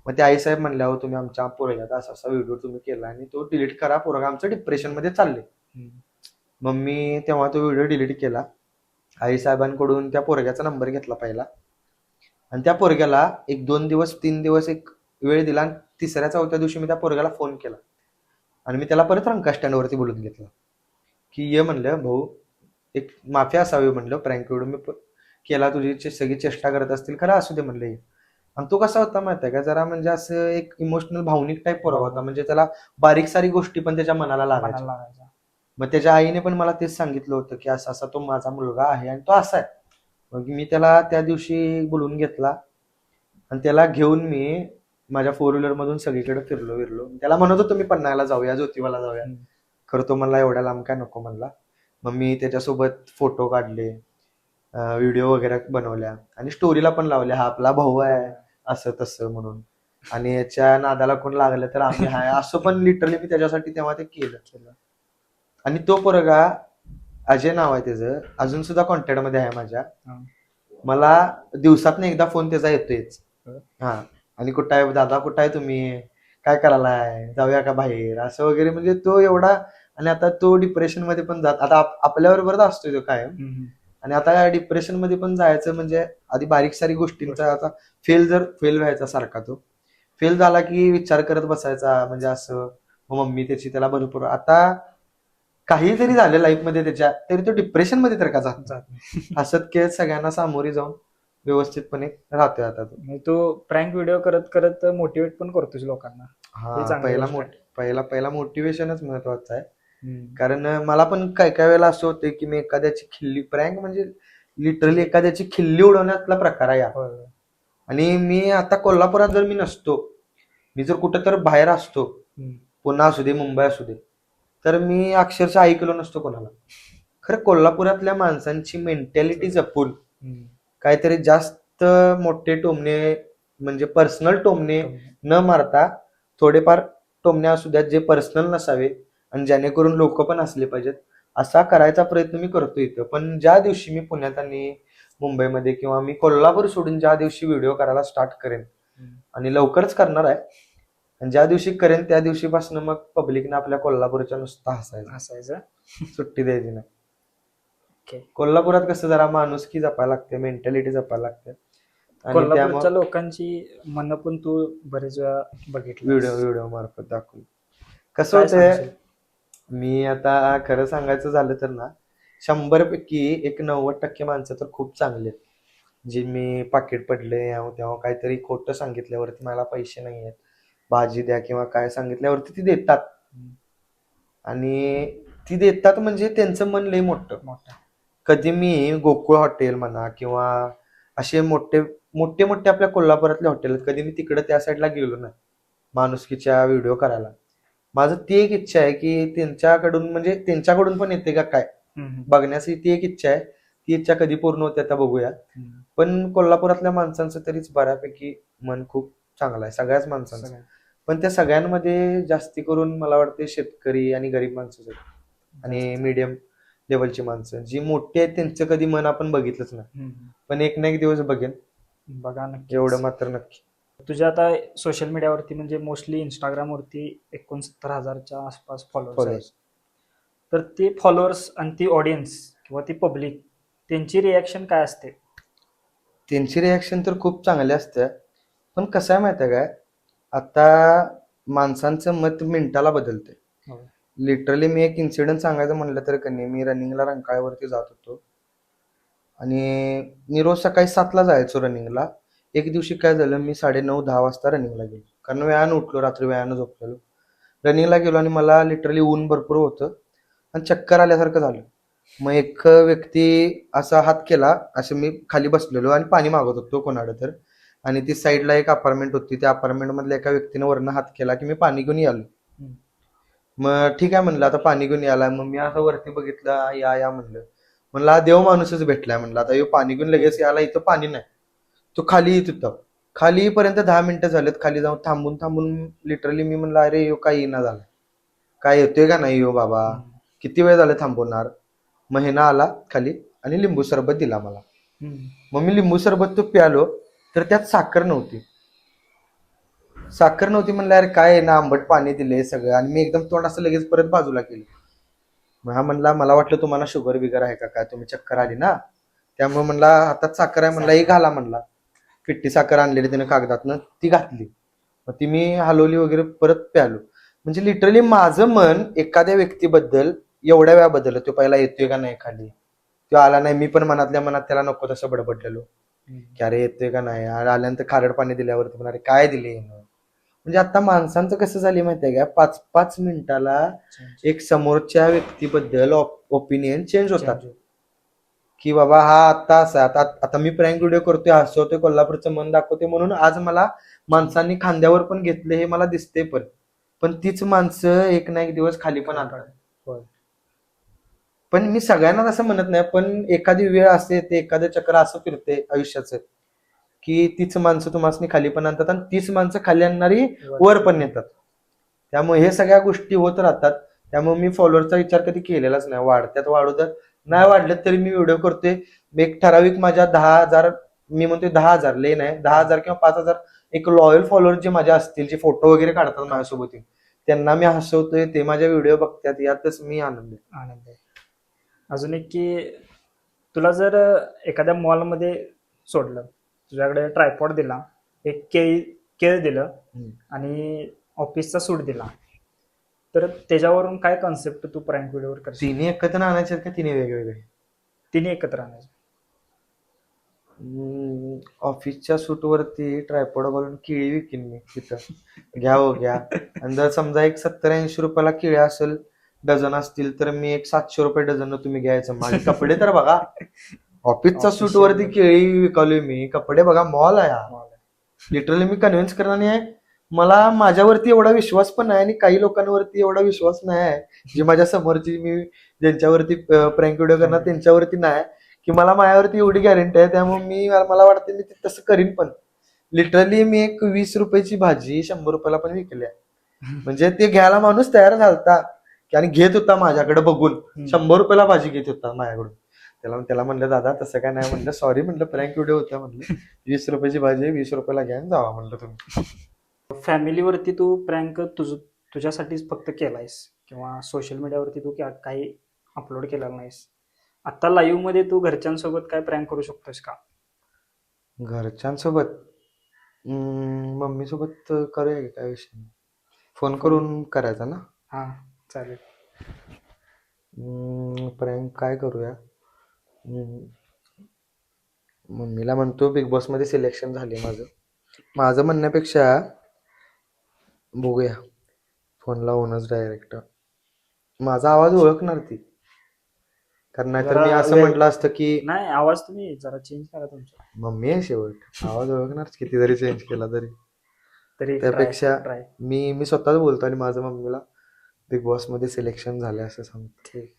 S1: मग ते आई साहेब म्हणल्यावर तुम्ही आमच्या पोरग्याचा असा व्हिडिओ तुम्ही केला आणि तो डिलीट करा, पोरगा आमचं डिप्रेशन मध्ये चालले. मग मी तेव्हा तो व्हिडिओ डिलीट केला. आई साहेबांकडून त्या पोरग्याचा नंबर घेतला पहिला, आणि त्या पोरग्याला 1-2 दिवस 3 दिवस एक वेळ दिला. आणि 3ऱ्या-4थ्या दिवशी मी त्या पोरग्याला फोन केला आणि मी त्याला परत रंका स्टँड वरती बोलून घेतलं की ये म्हणलं भाऊ, एक माफी असावी म्हणलं, प्रँक व्हिडिओ मी केला, तुझी सगळी चेष्टा करत असतील, खरं असू दे म्हणलं. आणि तो कसा होता माहिती आहे का, जरा म्हणजे असं एक इमोशनल भावनिक टाईप पोरगा होता, म्हणजे त्याला बारीक सारी गोष्टी पण त्याच्या मनाला लागायच्या. मग त्याच्या आईने पण मला तेच सांगितलं होतं की असा असा तो माझा मुलगा आहे आणि तो असा आहे. मग मी त्याला त्या दिवशी बोलून घेतला आणि त्याला घेऊन मी माझ्या 4 व्हीलर मधून सगळीकडे फिरलो. त्याला म्हणत होतो मी पन्हाळ्याला जाऊया, ज्योतिबाला जाऊया, खरं तो म्हणला एवढ्या लांब काय नको म्हणला. मग मी त्याच्यासोबत फोटो काढले, व्हिडिओ वगैरे बनवल्या आणि स्टोरीला पण लावल्या, हा आपला भाऊ आहे असं तसं म्हणून. आणि याच्या नादाला कोण लागलं तर आम्ही हाय असं पण लिटरली मी त्याच्यासाठी तेव्हा ते केलं. आणि तो पोरगा अजय नाव आहे त्याचं, अजून सुद्धा कॉन्टॅक्ट मध्ये आहे माझ्या. मला दिवसातनं एकदा फोन त्याचा येतोयच. हा, आणि कुठं आहे दादा, कुठं आहे तुम्ही, काय करायलाय, जाऊया का बाहेर, असं वगैरे. म्हणजे तो एवढा, आणि आता तो डिप्रेशन मध्ये पण जात, आता आपल्याबरोबर असतोय तो कायम. आणि आता डिप्रेशन मध्ये पण जायचं म्हणजे आधी बारीक सारी गोष्टींचा, आता फेल व्हायचा सारखा, तो फेल झाला की विचार करत बसायचा म्हणजे असं. मम्मी त्याला भरपूर, आता काही जरी झालं लाईफ मध्ये त्याच्या, तरी तो डिप्रेशन मध्ये तर का जात हसत खेळत सगळ्यांना सामोरी जाऊन व्यवस्थितपणे राहतोय आता तो.
S3: तो प्रँक व्हिडिओ करत करत मोटिवेट पण करतोस लोकांना.
S1: हा, पहिला मोटिवेशनच महत्वाचं आहे. कारण मला पण काय काय वेळेला असं होतं की मी एखाद्याची खिल्ली, प्रँक म्हणजे लिटरली एखाद्याची खिल्ली उडवण्यातला प्रकार आहे. आणि मी आता कोल्हापुरात जर मी नसतो, मी जर कुठं तर बाहेर असतो, पुणे असू दे, मुंबई असू दे, तर मी अक्षरशः ऐकलो नसतो कोणाला. खरं कोल्हापुरातल्या माणसांची मेंटॅलिटी जपून काहीतरी जास्त मोठे टोमणे म्हणजे पर्सनल टोमणे न मारता थोडेफार टोमणे असू द्यात जे पर्सनल नसावे आणि जेणेकरून लोक पण असले पाहिजेत, असा करायचा प्रयत्न मी करतो इथं. पण ज्या दिवशी मी पुण्यात आणि मुंबईमध्ये किंवा मी कोल्हापूर सोडून ज्या दिवशी व्हिडिओ करायला स्टार्ट करेन, आणि लवकरच करणार आहे, आणि ज्या दिवशी करेन त्या दिवशीपासून मग पब्लिकने आपल्या कोल्हापूरच्या नुसता हसायचं, सुट्टी द्यायची नाही. कोल्हापुरात कसं जरा माणुसकी जपायला लागते, मेंटॅलिटी जपायला लागते.
S3: कोल्हापूरच्या लोकांची मन पण तू बरेच वेळा बघितली
S1: व्हिडिओ मार्फत दाखवून. कसं
S3: काय
S1: होतंय,
S3: सांगशील?
S1: मी आता खरं सांगायचं झालं तर ना, 100 पैकी एक 90% माणसं तर खूप चांगली आहेत. जी मी पाकीट पडले तेव्हा काहीतरी खोटं सांगितल्यावरती मला पैसे नाही आहेत, भाजी द्या किंवा काय सांगितल्यावरती ती देतात. आणि ती देतात म्हणजे त्यांचं मन लई मोठं.
S3: मोठा.
S1: कधी मी गोकुळ हॉटेल म्हणा किंवा असे मोठे मोठे मोठे आपल्या कोल्हापुरातले हॉटेल आहेत, कधी मी तिकडे त्या साईडला गेलो नाही माणुसकीच्या व्हिडिओ करायला. माझं ती एक इच्छा आहे की त्यांच्याकडून म्हणजे त्यांच्याकडून पण येते का काय बघण्याची ती एक इच्छा आहे. ती इच्छा कधी पूर्ण होते आता बघूया. पण कोल्हापुरातल्या माणसांचं तरीच बऱ्यापैकी मन खूप चांगलं आहे, सगळ्याच माणसांचं.
S3: सगळ्या.
S1: पण त्या सगळ्यांमध्ये जास्ती करून मला वाटते शेतकरी आणि गरीब माणसंच आहेत आणि मीडियम लेवलची माणसं. जी मोठी आहेत त्यांचं कधी मन आपण बघितलंच नाही, पण एक ना एक दिवस बघेन,
S3: बघा नक्की.
S1: एवढं मात्र नक्की.
S3: तुझ्या आता सोशल मीडियावरती म्हणजे मोस्टली इंस्टाग्रामवरती 69,000च्या आसपास फॉलोअर्स आहेत.
S1: Followers.
S3: तर ते फॉलोअर्स आणि ती ऑडियन्स किंवा ती पब्लिक त्यांची रिॲक्शन काय असते?
S1: त्यांची रिॲक्शन तर खूप चांगली असते, पण कसं आहे माहिती आहे काय, आता माणसांचं मत मिनिटाला बदलते. लिटरली मी एक इन्सिडेंट सांगायचं म्हणलं तर कधी मी रनिंगला रंकाळ्यावरती जात होतो आणि मी रोज सकाळी 7ला जायचो रनिंगला. एक दिवशी काय झालं, मी 9:30-10 वाजता रनिंगला गेलो, कारण वेळानं उठलो, रात्री वेळानं झोपलेलो. रनिंगला गेलो आणि मला लिटरली ऊन भरपूर होतं आणि चक्कर आल्यासारखं झालं. मग एक व्यक्ती असा हात केला, असं मी खाली बसलेलो आणि पाणी मागत होतो कोणाकडे तर, आणि ती साईडला एक अपार्टमेंट होती, त्या अपार्टमेंट मधल्या एका व्यक्तीने वरनं हात केला की मी पाणी घेऊन यालो. मग ठीक आहे म्हणलं, आता पाणी घेऊन यायला. मग मी असं वरती बघितलं, या म्हणलं, म्हणलं हा देव माणूसच भेटलाय म्हणलं, आता ह्यो पाणी घेऊन लगेच यायला, इथं पाणी नाही. तो खाली येत होता, खाली पर्यंत 10 मिनिटं झालेत, खाली जाऊन थांबून थांबून लिटरली मी म्हणलं अरे ह्यो काय येईना झाला, काय येतोय का नाही ह्यो बाबा, किती वेळ झालं थांबवणार. मग हे ना आला खाली आणि लिंबू सरबत दिला मला. मग मी लिंबू सरबत तो प्यालो, तर त्यात साखर नव्हती. साखर नव्हती म्हणलं अरे काय आहे ना, आंबट पाणी दिले सगळं, आणि मी एकदम तोंड असं लगेच परत बाजूला केलं. मग हा म्हणला मला वाटलं तुम्हाला शुगर बिगर आहे का काय, तुम्ही चक्कर आली ना, त्यामुळे म्हणला हातात साखर आहे, म्हणला ही घाला म्हणला. पिट्टी साखर आणलेली त्याने कागदातनं, ती घातली. मग ती मी हलवली वगैरे, परत प्यालो. म्हणजे लिटरली माझं मन एखाद्या व्यक्तीबद्दल एवढ्या वेळा बदललं. तो पहिला येतोय का नाही खाली, तो आला नाही, मी पण मनातल्या मनात त्याला नको तसं बडबडलेलो की अरे येतोय का नाही, आल्यानंतर खारड पाणी दिल्यावरती पण अरे काय दिले. म्हणजे आता माणसांचं कसं झालं माहितीये का, 5-5 मिनिटाला एक समोरच्या व्यक्तीबद्दल ओपिनियन चेंज होतात. की बाबा हा आता असा, आता मी प्रँक व्हिडिओ करतोय, हसवतोय, कोल्हापूरचं मन दाखवते, म्हणून आज मला माणसांनी खांद्यावर पण घेतले हे मला दिसते. पण तीच माणसं एक ना एक दिवस खाली पण आणतात. पण मी सगळ्यांना असं म्हणत नाही, पण एखादी वेळ असते, ते एखादं चक्र असं फिरते आयुष्याचं की तीच माणसं तुम्हाला खाली पण आणतात आणि तीच माणसं खाली आणणारी वर पण येतात. त्यामुळे हे सगळ्या गोष्टी होत राहतात. त्यामुळे मी फॉलोअरचा विचार कधी केलेलाच नाही. वाढत्यात वाढू तर, नाही वाढले तरी मी व्हिडिओ करतोय. एक ठराविक माझ्या 10,000, मी म्हणतोय 10,000 लय नाही, 10,000 किंवा 5,000 एक लॉयल फॉलोअर जे माझे असतील, जे फोटो वगैरे काढतात माझ्यासोबत, त्यांना मी हसवतोय, ते माझे व्हिडिओ बघतात, यातच मी आनंद
S3: आहे. अजून एक की तुला जर एखाद्या मॉलमध्ये सोडलं, तुझ्याकडे ट्रायपॉड दिला, एक केळ दिलं आणि ऑफिसचा सूट दिला, तर त्याच्यावरून काय कॉन्सेप्ट तू प्रँक व्हिडिओवर करशील?
S1: तिन्ही एकत्र आणायचे का तिन्ही वेगवेगळे?
S3: तिन्ही एकत्र आणायचे.
S1: ऑफिसच्या सूटवरती ट्रायपॉड घालून केळी विकीन मी तिथं, घ्या हो घ्या. आणि जर समजा एक 70-80 रुपयाला केळी असेल, डझन असतील, तर मी एक 700 रुपये डझन तुम्ही घ्यायचं. माझे कपडे तर बघा, ऑफिसच्या सूटवरती केळी विकलोय मी, कपडे बघा, मॉल आहे हा. लिटरली मी कन्व्हिन्स करणार नाही. मला माझ्यावरती एवढा विश्वास पण नाही आणि काही लोकांवरती एवढा विश्वास नाही आहे, जी माझ्या समोरची मी ज्यांच्यावरती प्रँक व्हिडिओ करणार त्यांच्यावरती नाही, की मला माझ्यावरती एवढी गॅरंटी आहे. त्यामुळे मला वाटतं मी तसं करीन. पण लिटरली मी एक 20 रुपयाची भाजी 100 रुपयाला पण विकल्या. म्हणजे ते घ्यायला माणूस तयार झालता आणि घेत होता माझ्याकडे बघून, 100 रुपयाला भाजी घेत होता माझ्याकडून. त्याला म्हणलं दादा तसं काय नाही, म्हणलं सॉरी, म्हणलं प्रँक व्हिडिओ होता, म्हणलं 20 रुपयाची भाजी 20 रुपयाला घ्या जावा म्हणलं तुम्ही.
S3: फॅमिलीवरती तू प्रँक तुझ्यासाठीच फक्त केलायस किंवा सोशल मीडियावरती तू काही अपलोड केलेला नाहीस. आता लाईव्ह मध्ये तू घरच्यांसोबत काय प्रँक करू शकतोस का?
S1: घरच्यांसोबत मम्मी सोबत करूया की, काय विषय, फोन करून करायचा ना.
S3: हा चालेल.
S1: प्रँक काय करूया? हम्म, मम्मीला म्हणतो बिग बॉस मध्ये सिलेक्शन झाले माझं. माझं म्हणण्यापेक्षा बघूया, फोन लावूनच डायरेक्ट माझा आवाज ओळखणार ती. कारण नाहीतर मी
S3: जरा
S1: असं म्हटलं असतं की
S3: नाही, आवाज तुम्ही जरा चेंज करा तुमचा.
S1: मम्मी आहे शेवट, आवाज ओळखणारच किती जरी चेंज केला तरी.
S3: तरी
S1: त्यापेक्षा
S3: ट्राय.
S1: मी स्वतःच बोलतो आणि माझ्या मम्मीला बिग बॉस मध्ये सिलेक्शन झाले असं सांगतो.
S3: ठीक.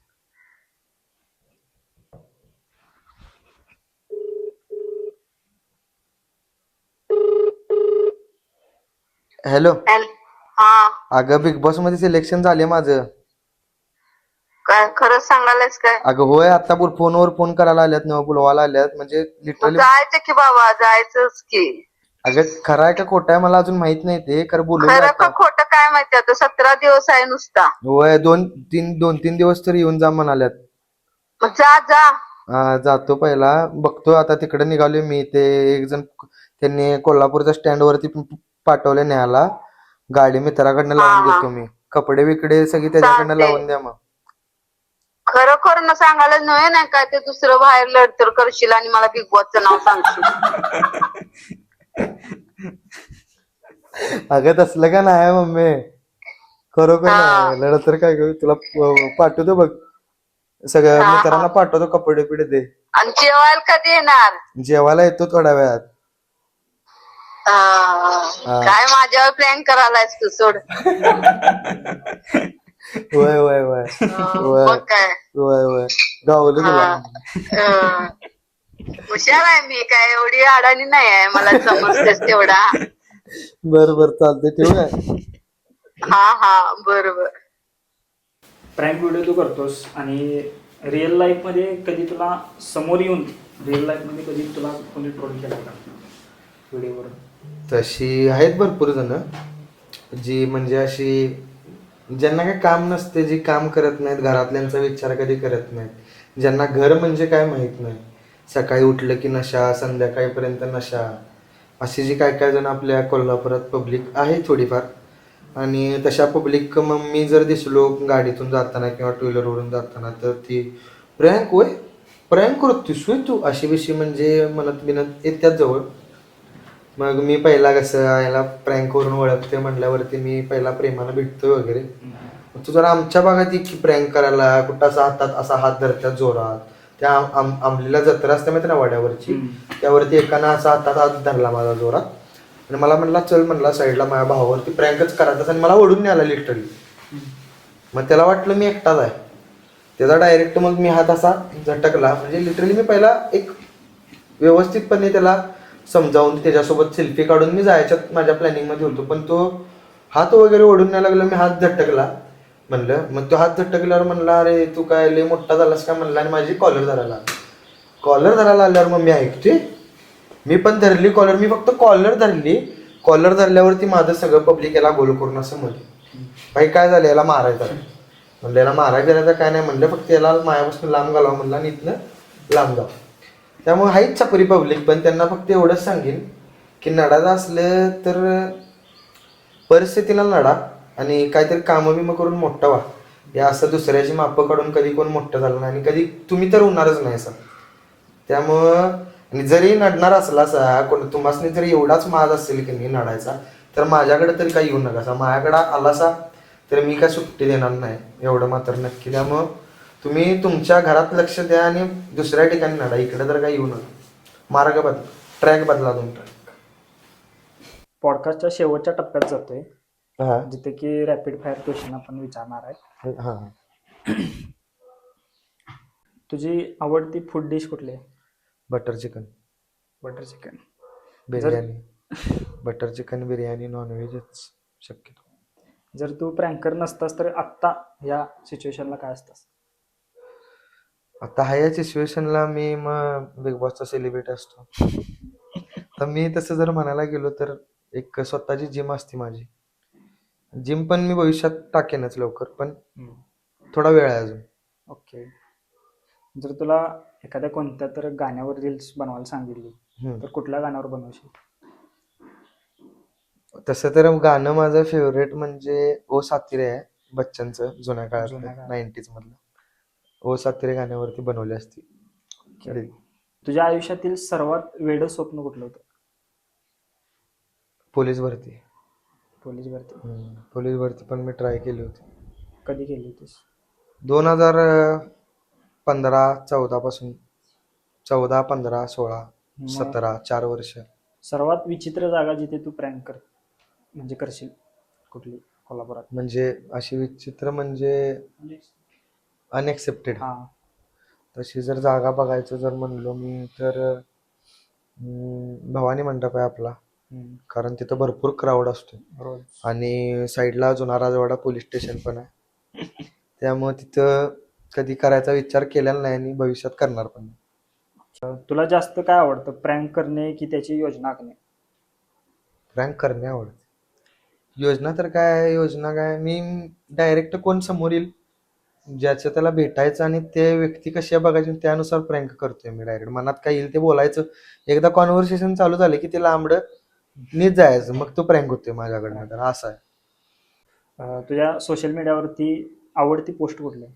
S1: हॅलो,
S2: हा,
S1: अगं बिग बॉस मध्ये सिलेक्शन झाले माझं.
S2: काय खरंच सांगायलाच काय?
S1: अगं होय, आता फोनवर फोन करायला आल्यात ना, बोलवायला आल्यात, म्हणजे
S2: मग
S1: लिटरली.
S2: जायचं की बाबा, जायचंच की.
S1: अगं खरं आहे का खोटं आहे मला अजून माहित नाही, ते खरं बोलवलं
S2: खरं का
S1: आता.
S2: खोटं काय माहिती, आता 17 दिवस आहे नुसता.
S1: होय, दोन तीन दिवस तर येऊन जा म्हणाल्यात.
S2: मग जा जा.
S1: जातो पहिला, बघतो आता तिकडे निघालोय मी. ते एक जण त्यांनी कोल्हापूरच्या स्टँड वरती पाठवले न्यायला. गाडी मित्राकडनं लावून
S2: हा.
S1: देतो मी. कपडे बिकडे सगळी त्याच्याकडनं
S2: चालतंय.
S1: लावून द्या मग.
S2: खरं ना सांगायला नव्हे नाही काय ते दुसरं बाहेर लढतर करशील आणि मला बिग बॉसचं नाव सांगशील.
S1: अगं तसलं का नाही मम्मी, खरोखर
S2: हा.
S1: नाही लढत तर काय करू, तुला पाठवतो बघ. सगळ्या
S2: हा,
S1: मित्रांना
S2: हा.
S1: पाठवतो, कपडे पिढे दे.
S2: आणि जेवायला कधी येणार?
S1: जेवायला येतो थोड्या वेळात.
S2: काय माझ्यावर प्लॅन करायलायस तू, सोड.
S1: वय वय वय वय
S2: मग काय.
S1: वय वय गावलं तुला.
S2: अं, हुशार आहे मी, काय एवढी अडाणी नाही आहे, मला समजतेस तेवढा.
S1: बर बर चालते, ठेवू काय?
S2: हा बरोबर.
S3: प्रँक व्हिडिओ तू करतोस आणि रिअल लाईफ मध्ये कधी तुला समोर येऊन रिअल लाईफ मध्ये कधी तुला कोणी ट्रोल केला का व्हिडिओवर?
S1: तशी आहेत भरपूर जण, जी म्हणजे अशी ज्यांना काही काम नसते, जी काम करत नाहीत, घरातल्यांचा विचार कधी करत नाहीत, ज्यांना घर म्हणजे काय माहित नाही, सकाळी उठलं की नशा, संध्याकाळीपर्यंत नशा, अशी जी काय काय जण आपल्या कोल्हापुरात पब्लिक आहे थोडीफार. आणि तशा पब्लिक मग मी जर दिसलो गाडीतून जाताना किंवा टू व्हीलरवरून जाताना, तर ती प्रँक होय, प्रँक करतोस होय तू, अशी विषयी म्हणजे म्हणत बिनत येत्याच जवळ. मग मी पहिला कसं याला प्रँक करून ओळखते म्हटल्यावरती मी पहिला प्रेमानं भेटतोय वगैरे. तू जर आमच्या भागात की प्रँक करायला कुठं असा हातात असा हात धरत्यात जोरात, त्या आंबलीला जत्रा असते माहिती ना वाड्यावरची, त्यावरती एकानं असा हातात हात धरला माझा जोरात आणि मला म्हणला चल म्हणला साईडला, माझ्या भावावरती प्रँकच करायचा आणि मला ओढून न्यायला लिटरली. मग त्याला वाटलं मी एकटाच आहे, त्याचा डायरेक्ट मग मी हात असा झटकला, म्हणजे लिटरली मी पहिला एक व्यवस्थितपणे त्याला समजावून त्याच्यासोबत सेल्फी काढून मी जायच्यात माझ्या प्लॅनिंग मध्ये होतो. पण तो हात वगैरे ओढून नाही लागला, मी हात झटकला म्हणलं. मग तो हात झटकल्यावर म्हणला अरे तू काय लय मोठा झालास का म्हणला, आणि माझी कॉलर धरायला आल्यावर मग मी ऐकते, मी पण धरली कॉलर, मी फक्त कॉलर धरली. कॉलर धरल्यावरती माझं सगळं पब्लिक याला गोल करून असं मध्ये भाई काय झालं, याला मारायचं म्हणलं. याला मारायचं काय नाही म्हणलं, फक्त याला मायापासून लांब घालावं म्हणलं आणि इथनं लांब जावं. त्यामुळे हाईच छपरी पब्लिक, पण त्यांना फक्त एवढंच सांगेन की नडायचं असलं तर परिस्थितीला नडा आणि काहीतरी कामं बिमं करून मोठं व्हा. या असं दुसऱ्याची मापं काढून कधी कोण मोठं झालं नाही आणि कधी तुम्ही तर होणारच नाही असं. त्यामुळं आणि जरी नडणार असला असा कोण तुम्हाला जरी एवढाच माज असेल की नाही नडायचा, तर माझ्याकडे तरी काही येऊ नका. माझ्याकडे आलासा तर मी काय सुट्टी देणार नाही, एवढं मात्र नक्की. त्यामुळं तुम्ही तुमच्या घरात लक्ष द्या आणि दुसऱ्या ठिकाणी नडा, इकडे तर काही येऊ नका. मार्ग बदला, ट्रॅक बदला तुमचा.
S3: पॉडकास्टच्या शेवटच्या टप्प्यात जातोय,
S1: हा
S3: जिथे की रॅपिड फायर क्वेश्चन आपण विचारणार आहे.
S1: हा.
S3: तुझी आवडती फूड डिश कुठली आहे?
S1: Butter chicken,
S3: butter chicken,
S1: biryani. Butter chicken, biryani, नॉनव्हेजच शक्यतो.
S3: जर तू प्रँकर नसतास तर आत्ता या सिच्युएशनला काय असतास?
S1: आता ह्या सिच्युएशनला मी मग बिग बॉसचा सेलिब्रिटी असतो. तर मी तसं जर म्हणायला गेलो तर एक स्वतःची जिम असते माझी. जिम पण मी भविष्यात टाकेनच लवकर, पण थोडा वेळ आहे अजून.
S3: ओके. जर तुला एखाद्या कोणत्या तर गाण्यावर रील्स बनवायला सांगितली तर कुठल्या गाण्यावर बनवशील?
S1: तसं तर गाणं माझं फेवरेट म्हणजे ओ साथी रे आहे, बच्चनचं जुन्या
S3: जुन्या
S1: काळात
S3: काळात.
S1: 90s मधलं. ओ सातेरे गाण्यावरती बनवली असती.
S3: तुझ्या आयुष्यातील सर्वात वेडं स्वप्न कुठलं होतं?
S1: पोलीस भरती.
S3: पोलीस भरती.
S1: पोलीस भरती पण मी ट्राय केली होती
S3: कधी केली होतीस?
S1: 2015-14 पासून. 14, 15, 16,
S3: मग
S1: 17 4 वर्ष.
S3: सर्वात विचित्र जागा जिथे तू प्रँक म्हणजे करशील कुठली कोल्हापुरात?
S1: म्हणजे अशी विचित्र म्हणजे अनएक्सेप्टेड.
S3: हा.
S1: तशी जर जागा बघायचं जर म्हणलो मी तर भवानी मंडप आहे आपला. कारण तिथं भरपूर क्राऊड असतो
S3: रोज.
S1: आणि साईडला जुना राजवाडा पोलीस स्टेशन पण आहे. त्यामुळे तिथं कधी करायचा विचार केलेला नाही आणि भविष्यात करणार पण नाही.
S3: तुला जास्त काय आवडतं, प्रँक करणे की त्याची योजना आखणे?
S1: प्रँक करणे आवडते. योजना तर काय, योजना काय, मी डायरेक्ट कोण समोर येईल ज्याचं त्याला भेटायचं आणि ते व्यक्ती कशी आहे बघायची त्यानुसार प्रँक करतोय मी. डायरेक्ट मनात काय येईल ते बोलायचं. एकदा कॉन्व्हर्सेशन चालू झालं की ते लांबड नीट जायचं, मग तो प्रँक होतोय माझ्याकडनं. तर असं आहे.
S3: तुझ्या सोशल मीडियावरती आवडती पोस्ट कुठली आहे?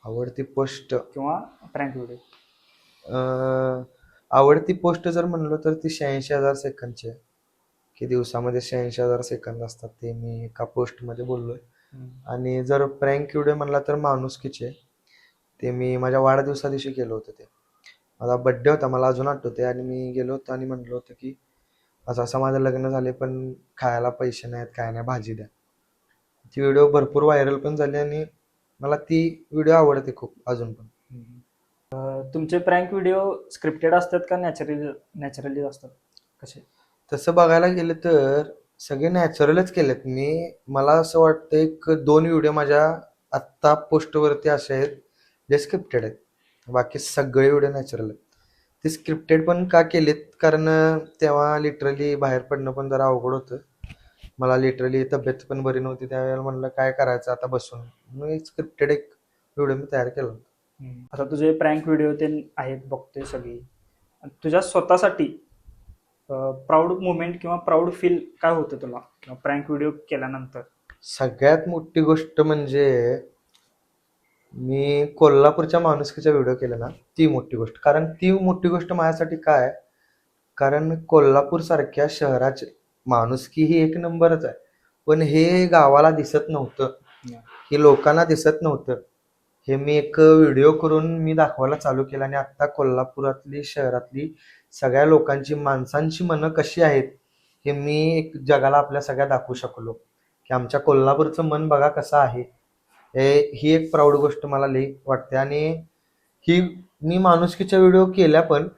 S1: आवडती पोस्ट
S3: किंवा प्रँक व्हिडिओ?
S1: आवडती पोस्ट जर म्हणलो तर ती 86,000 सेकंदची आहे की दिवसामध्ये 86,000 सेकंद असतात, ते मी एका पोस्टमध्ये बोललोय. आणि जर प्रँक व्हिडिओ म्हणला तर माणुसकीचे, ते मी माझ्या वाढदिवसा दिवशी केलं होतं. ते माझा बड्डे होता, मला अजून आठवते. आणि मी गेलो होतो आणि म्हणलो होतं की असं असं माझं लग्न झाले पण खायला पैसे नाहीत, काय नाही, भाजी द्या. ती व्हिडिओ भरपूर व्हायरल पण झाली आणि मला ती व्हिडिओ आवडते खूप अजून पण.
S3: तुमचे प्रँक व्हिडिओ स्क्रिप्टेड असतात का नॅचरली असतात, कसे?
S1: तसं बघायला गेलं तर सगळे नॅचरलच केलेत मी. मला असं वाटतं एक 2 व्हिडिओ माझ्या आत्ता पोस्टवरती असे आहेत जे स्क्रिप्टेड आहेत, बाकी सगळे व्हिडिओ नॅचरल आहेत. ते स्क्रिप्टेड पण का केलेत कारण तेव्हा लिटरली बाहेर पडणं पण जरा अवघड होतं. मला लिटरली तब्येत पण बरी नव्हती, त्यावेळेला म्हणलं काय करायचं आता बसून, मग स्क्रिप्टेड एक व्हिडिओ मी तयार केला होता.
S3: आता तुझे प्रँक व्हिडिओ ते आहेत बघतोय सगळी, तुझ्या स्वतःसाठी प्राऊड मुमेंट किंवा प्राऊड फील काय होतं तुला प्रँक व्हिडिओ केल्यानंतर?
S1: सगळ्यात मोठी गोष्ट म्हणजे मी कोल्हापूरच्या माणुसकीचा व्हिडिओ केला ना, ती मोठी गोष्ट. कारण ती मोठी गोष्ट माझ्यासाठी काय, कारण कोल्हापूर सारख्या शहराची माणुसकी ही एक नंबरच आहे, पण हे गावाला दिसत नव्हतं, हे लोकांना दिसत नव्हतं. हे मी एक व्हिडिओ करून मी दाखवायला चालू केलं आणि आता कोल्हापुरातली शहरातली सगळ्या लोकांची, माणसांची मनं कशी आहेत हे मी एक जगाला आपल्या सगळ्या दाखवू शकलो की आमच्या कोल्हापूरचं मन बघा कसं आहे. ही एक प्राऊड गोष्ट मला लई वाटते. आणि ही मी माणुसकीच्या व्हिडिओ केल्या पण,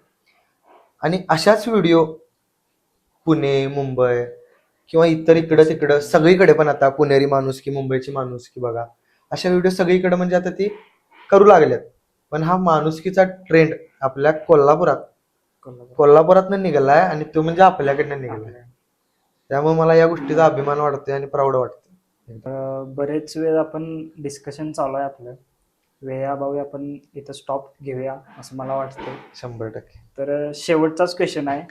S1: आणि अशाच व्हिडिओ पुणे, मुंबई किंवा इतर इकडं तिकडं सगळीकडे पण आता पुणेरी माणुसकी, मुंबईची माणुसकी बघा, अशा व्हिडिओ सगळीकडे म्हणजे आता ती करू लागल्यात. पण हा माणुसकीचा ट्रेंड आपल्या कोल्हापुरातनं निघालाय आणि तो म्हणजे आपल्याकडनं निघालाय. त्यामुळे मला या गोष्टीचा अभिमान वाटतोय आणि प्राऊड वाटतं.
S3: बरेच वेळ आपण डिस्कशन चालू आहे आपलं, वेळाभावी आपण इथं स्टॉप घेऊया असं मला वाटतं.
S1: 100%.
S3: तर शेवटचाच क्वेश्चन आहे.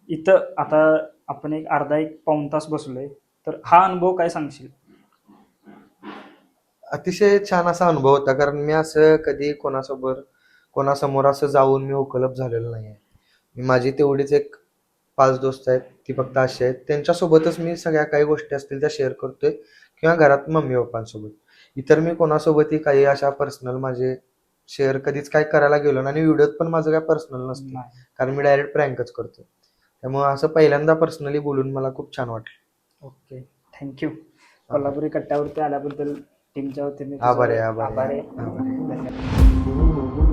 S3: इथं आता आपण एक अर्धा एक पाऊण तास बसलोय, तर हा अनुभव काय सांगशील?
S1: अतिशय छान असा अनुभव होता, कारण मी असं कधी कोणासमोर असं जाऊन मी उपलब्ध झालेलो नाही आहे. मी माझी तेवढीच एक 5 दोस्त आहेत, ती फक्त अशी आहेत, त्यांच्यासोबतच मी सगळ्या काही गोष्टी असतील त्या शेअर करतोय किंवा घरात मम्मी पप्पांसोबत. इतर मी कोणासोबतही काही अशा पर्सनल माझे शेअर कधीच काय करायला गेलो ना, आणि व्हिडिओत पण माझं काय पर्सनल नसतं, कारण मी डायरेक्ट प्रँकच करतो. त्यामुळे असं पहिल्यांदा पर्सनली बोलून मला खूप छान वाटलं.
S3: Okay, thank you. कोल्हापुरी कट्ट्यावरती आल्याबद्दल टीमच्या वतीने
S1: आभार आहे.
S3: धन्यवाद.